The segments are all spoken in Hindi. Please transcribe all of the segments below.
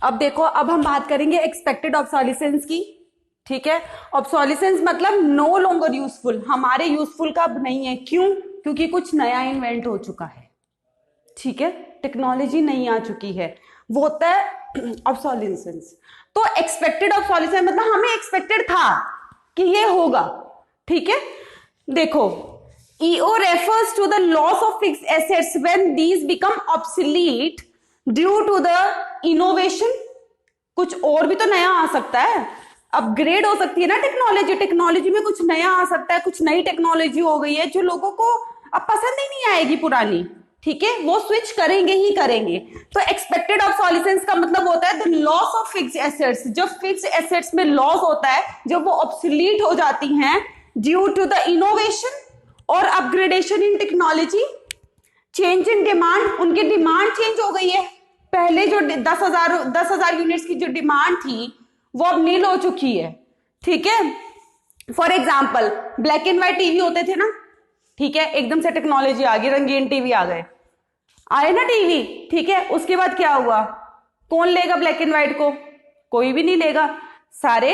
अब देखो, अब हम बात करेंगे एक्सपेक्टेड ऑब्सोलिसेंस की। ठीक है, ऑब्सोलिसेंस मतलब नो लॉन्गर यूजफुल, हमारे यूजफुल का अब नहीं है। क्यों? क्योंकि कुछ नया इन्वेंट हो चुका है। ठीक है, टेक्नोलॉजी नई आ चुकी है, वो होता है ऑब्सोलिसेंस। तो एक्सपेक्टेड ऑब्सोलिसेंस मतलब हमें एक्सपेक्टेड था कि ये होगा। ठीक है, देखो, EO refers to the loss of fixed assets when these become obsolete due to the innovation. कुछ और भी तो नया आ सकता है, अपग्रेड हो सकती है ना टेक्नोलॉजी। टेक्नोलॉजी में कुछ नया आ सकता है, कुछ नई टेक्नोलॉजी हो गई है जो लोगों को अब पसंद ही नहीं आएगी पुरानी। ठीक है, वो स्विच करेंगे ही करेंगे। तो एक्सपेक्टेड ऑब्सोलिसेंस का मतलब होता है the loss of fixed assets. जब फिक्स्ड एसेट्स में लॉस होता है, जब वो ऑब्सोलीट हो जाती हैं ड्यू टू द इनोवेशन और upgradation in technology, change in demand, उनकी डिमांड चेंज हो गई है। पहले जो 10,000 यूनिट्स की जो डिमांड थी वो अब नील हो चुकी है। ठीक है, for example black and white TV होते थे ना, ठीक है, एकदम से टेक्नोलॉजी आ गई, रंगीन टीवी आ गए, आए ना टीवी। ठीक है, उसके बाद क्या हुआ? कौन लेगा ब्लैक एंड व्हाइट को? कोई भी नहीं लेगा, सारे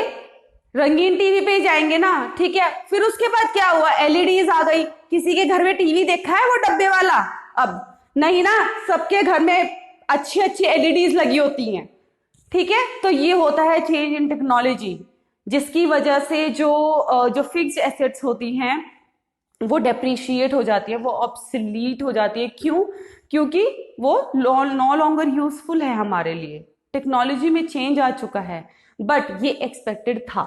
रंगीन टीवी पे ही जाएंगे ना। ठीक है, फिर उसके बाद क्या हुआ? एलईडीज आ गई। किसी के घर में टीवी देखा है वो डब्बे वाला? अब नहीं ना, सबके घर में अच्छी अच्छी एलईडीज लगी होती हैं। ठीक है, तो ये होता है चेंज इन टेक्नोलॉजी, जिसकी वजह से जो फिक्स्ड एसेट्स होती हैं वो डेप्रिशिएट हो जाती है, वो ऑब्सोलीट हो जाती है। क्यों? क्योंकि वो नो लॉन्गर यूजफुल है हमारे लिए। टेक्नोलॉजी में चेंज आ चुका है, बट ये एक्सपेक्टेड था।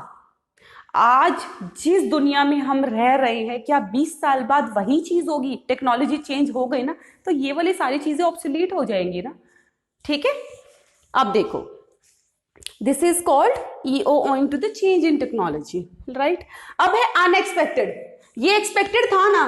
आज जिस दुनिया में हम रह रहे हैं, क्या 20 साल बाद वही चीज होगी? टेक्नोलॉजी चेंज हो गई ना, तो ये वाली सारी चीजें ऑब्सोलीट हो जाएंगी ना। ठीक है, अब देखो, this is called E O owing to the change in technology, right. अब है अनएक्सपेक्टेड। ये एक्सपेक्टेड था ना,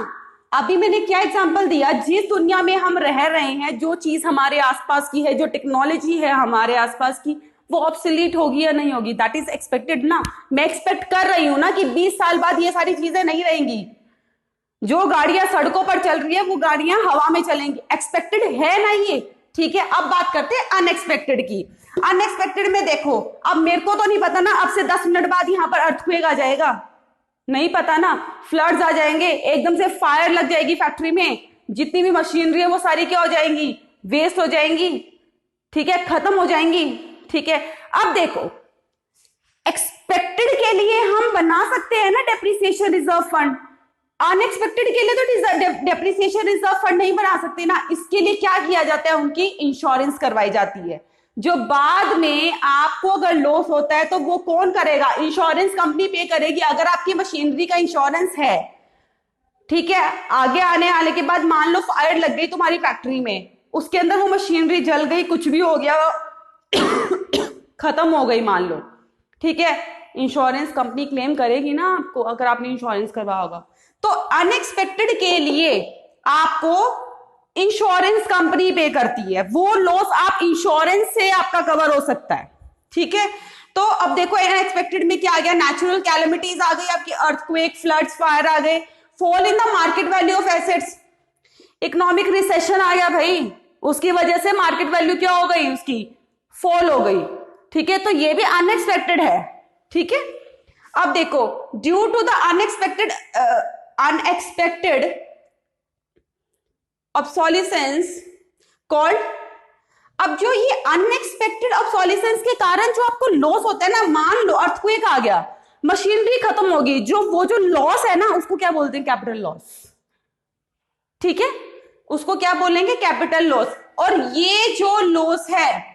अभी मैंने क्या एग्जांपल दिया, जिस दुनिया में हम रह रहे हैं, जो चीज हमारे आसपास की है, जो टेक्नोलॉजी है हमारे आसपास की, वो ऑब्सोलीट होगी या नहीं होगी, दैट इज एक्सपेक्टेड ना। मैं एक्सपेक्ट कर रही हूं ना कि 20 साल बाद ये सारी चीजें नहीं रहेंगी। जो गाड़ियां सड़कों पर चल रही है वो गाड़ियां हवा में चलेंगी, एक्सपेक्टेड है ना ये। ठीक है, अब बात करते हैं अनएक्सपेक्टेड की। अनएक्सपेक्टेड में देखो, अब मेरे को तो नहीं पता ना, अब से 10 मिनट बाद यहां पर अर्थक्वेक आ जाएगा, नहीं पता ना, फ्लड्स आ जाएंगे, एकदम से फायर लग जाएगी फैक्ट्री में, जितनी भी मशीनरी है वो सारी क्या हो जाएंगी? वेस्ट हो जाएंगी। ठीक है, खत्म हो जाएंगी। ठीक है, अब देखो, एक्सपेक्टेड के लिए हम बना सकते हैं ना डेप्रिसिएशन रिजर्व फंड, अनएक्सपेक्टेड के लिए तो डेप्रिसिएशन रिजर्व फंड नहीं बना सकते ना। इसके लिए क्या किया जाता है? उनकी इंश्योरेंस करवाई जाती है, जो बाद में आपको अगर लॉस होता है तो वो कौन करेगा? इंश्योरेंस कंपनी पे करेगी। अगर आपकी मशीनरी का इंश्योरेंस है, ठीक है, आगे आने वाले के बाद मान लो फायर लग गई तुम्हारी फैक्ट्री में, उसके अंदर वो मशीनरी जल गई, कुछ भी हो गया, खत्म हो गई मान लो, ठीक है, इंश्योरेंस कंपनी क्लेम करेगी ना आपको, अगर आपने इंश्योरेंस करवाया होगा। तो अनएक्सपेक्टेड के लिए आपको इंश्योरेंस कंपनी पे करती है, वो लॉस आप इंश्योरेंस से आपका कवर हो सकता है। ठीक है, तो अब देखो अनएक्सपेक्टेड में क्या आ गया? नेचुरल कैलेमिटीज आ गई आपकी, अर्थक्वेक, फ्लड्स, फायर आ गए, fall in the market value of assets, economic recession आ गया भाई, उसकी वजह से मार्केट वैल्यू क्या हो गई? उसकी फॉल हो गई। ठीक है, तो ये भी अनएक्सपेक्टेड है। ठीक है, अब देखो, due to the unexpected obsolescence called, अब जो ये अनएक्सपेक्टेड ऑब्सोलिसेंस के कारण जो आपको लॉस होता है ना, मान लो अर्थक्वेक आ गया, मशीनरी खत्म होगी, वो जो लॉस है ना, उसको क्या बोलते हैं? Capital loss. ठीक है, उसको क्या बोलेंगे? Capital loss. और ये जो लॉस है,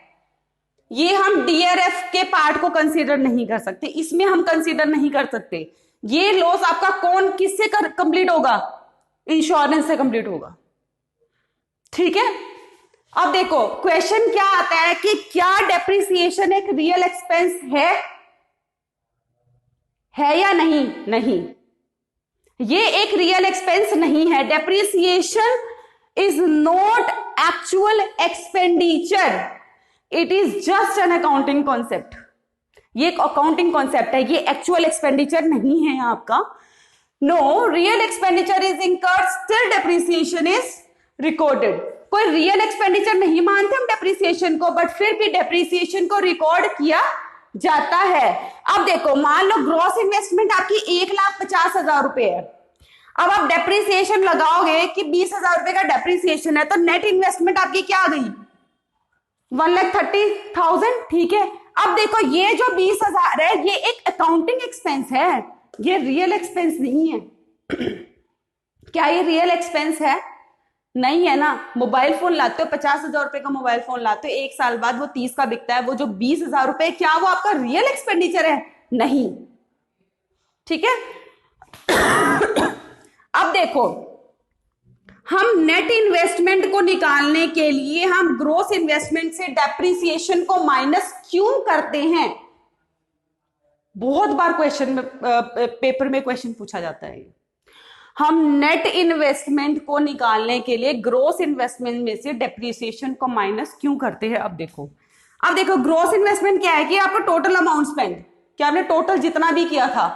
ये हम डीआरएफ के पार्ट को कंसीडर नहीं कर सकते, इसमें हम कंसीडर नहीं कर सकते। ये लॉस आपका कौन, किससे कंप्लीट होगा? इंश्योरेंस से कंप्लीट होगा। ठीक है, अब देखो क्वेश्चन क्या आता है कि क्या डेप्रिसिएशन एक रियल एक्सपेंस है या नहीं? नहीं, ये एक रियल एक्सपेंस नहीं है। Depreciation is not actual expenditure, it is just an accounting concept. ये एक अकाउंटिंग कॉन्सेप्ट है, ये एक्चुअल एक्सपेंडिचर नहीं है आपका। No real expenditure is incurred, still depreciation is recorded. कोई रियल एक्सपेंडिचर नहीं मानते हम डेप्रिसिएशन को, बट फिर भी डेप्रिसिएशन को रिकॉर्ड किया जाता है। अब देखो, मान लो ग्रॉस इन्वेस्टमेंट आपकी 1,50,000 रुपए है। अब आप डेप्रिसिएशन लगाओगे कि 20,000 रुपए का डेप्रिसिएशन है, तो नेट इन्वेस्टमेंट आपकी क्या आ गई? 1,30,000। ठीक है, अब देखो ये जो 20,000 है ये एक अकाउंटिंग एक्सपेंस है, ये रियल एक्सपेंस नहीं है। क्या ये रियल एक्सपेंस है? नहीं है ना। मोबाइल फोन लाते हो, 50,000 रुपए का मोबाइल फोन लाते हो, एक साल बाद वो 30 का बिकता है, वो जो 20,000 रुपए, क्या वो आपका रियल एक्सपेंडिचर है? नहीं। ठीक है। अब देखो, हम नेट इन्वेस्टमेंट को निकालने के लिए हम ग्रोस इन्वेस्टमेंट से डेप्रिसिएशन को माइनस क्यों करते हैं? बहुत बार क्वेश्चन में, पेपर में क्वेश्चन पूछा जाता है। हम नेट इन्वेस्टमेंट को निकालने के लिए ग्रोस इन्वेस्टमेंट में से डेप्रिसिएशन को माइनस क्यों करते हैं? अब देखो ग्रोस इन्वेस्टमेट क्या है कि आपका टोटल अमाउंट स्पेंड, क्या आपने टोटल जितना भी किया था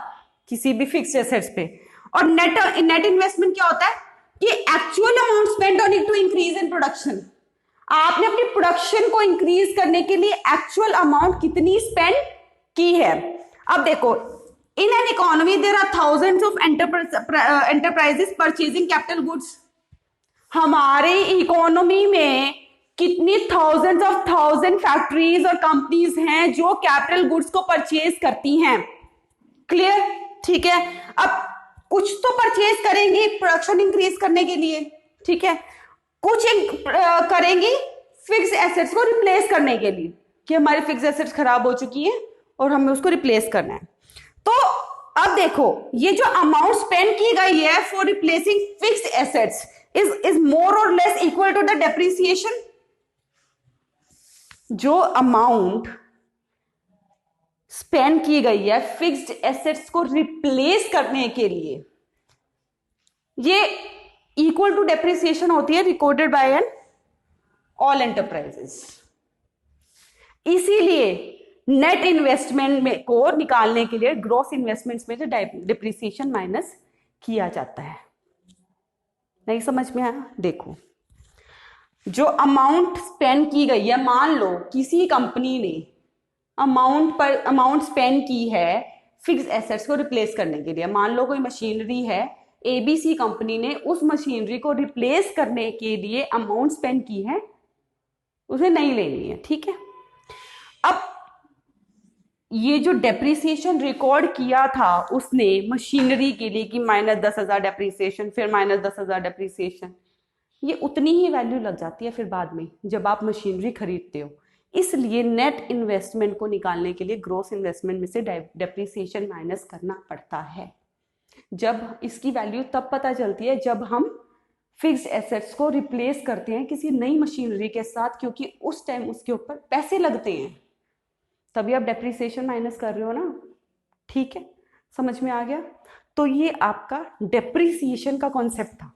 किसी भी फिक्स्ड एसेट्स पे, और नेट इन्वेस्टमेंट क्या होता है कि actual amount spend on it to increase in production. आपने अपनी प्रोडक्शन को इंक्रीज करने के लिए एक्चुअल अमाउंट कितनी स्पेंड की है। अब देखो, in an economy there are thousands of enterprises purchasing capital goods। हमारे इकोनॉमी में कितनी थाउजेंड फैक्ट्रीज और कंपनीज हैं जो कैपिटल गुड्स को परचेज करती हैं। क्लियर? ठीक है। अब कुछ तो परचेज करेंगी प्रोडक्शन इंक्रीज करने के लिए, ठीक है, कुछ करेंगी फिक्स एसेट्स को रिप्लेस करने के लिए कि हमारी फिक्स एसेट्स खराब हो चुकी है और हमें उसको रिप्लेस करना है। तो अब देखो, ये जो अमाउंट स्पेंड की गई है for replacing fixed assets is more or less equal to the depreciation. जो अमाउंट स्पेंड की गई है फिक्स्ड एसेट्स को रिप्लेस करने के लिए, ये इक्वल टू डेप्रिसिएशन होती है recorded by an all enterprises. इसीलिए नेट इन्वेस्टमेंट में को निकालने के लिए ग्रॉस इन्वेस्टमेंट्स में से डिप्रिसिएशन माइनस किया जाता है। नहीं समझ में आया? देखो, जो अमाउंट स्पेंड की गई है, मान लो किसी कंपनी ने अमाउंट स्पेंड की है फिक्स एसेट्स को रिप्लेस करने के लिए। मान लो कोई मशीनरी है, एबीसी कंपनी ने उस मशीनरी को रिप्लेस करने के लिए अमाउंट स्पेंड की है, उसे नहीं लेनी है। ठीक है। अब ये जो डेप्रिसिएशन रिकॉर्ड किया था उसने मशीनरी के लिए कि -10,000 डेप्रिसिएशन, फिर -10,000 डेप्रिसिएशन, ये उतनी ही वैल्यू लग जाती है फिर बाद में जब आप मशीनरी खरीदते हो। इसलिए नेट इन्वेस्टमेंट को निकालने के लिए ग्रॉस इन्वेस्टमेंट में से डेप्रिसिएशन माइनस करना पड़ता है। जब इसकी वैल्यू तब पता चलती है जब हम फिक्स्ड एसेट्स को रिप्लेस करते हैं किसी नई मशीनरी के साथ, क्योंकि उस टाइम उसके ऊपर पैसे लगते हैं, तभी आप डेप्रिसिएशन माइनस कर रहे हो ना। ठीक है, समझ में आ गया? तो ये आपका डेप्रिसिएशन का कॉन्सेप्ट था।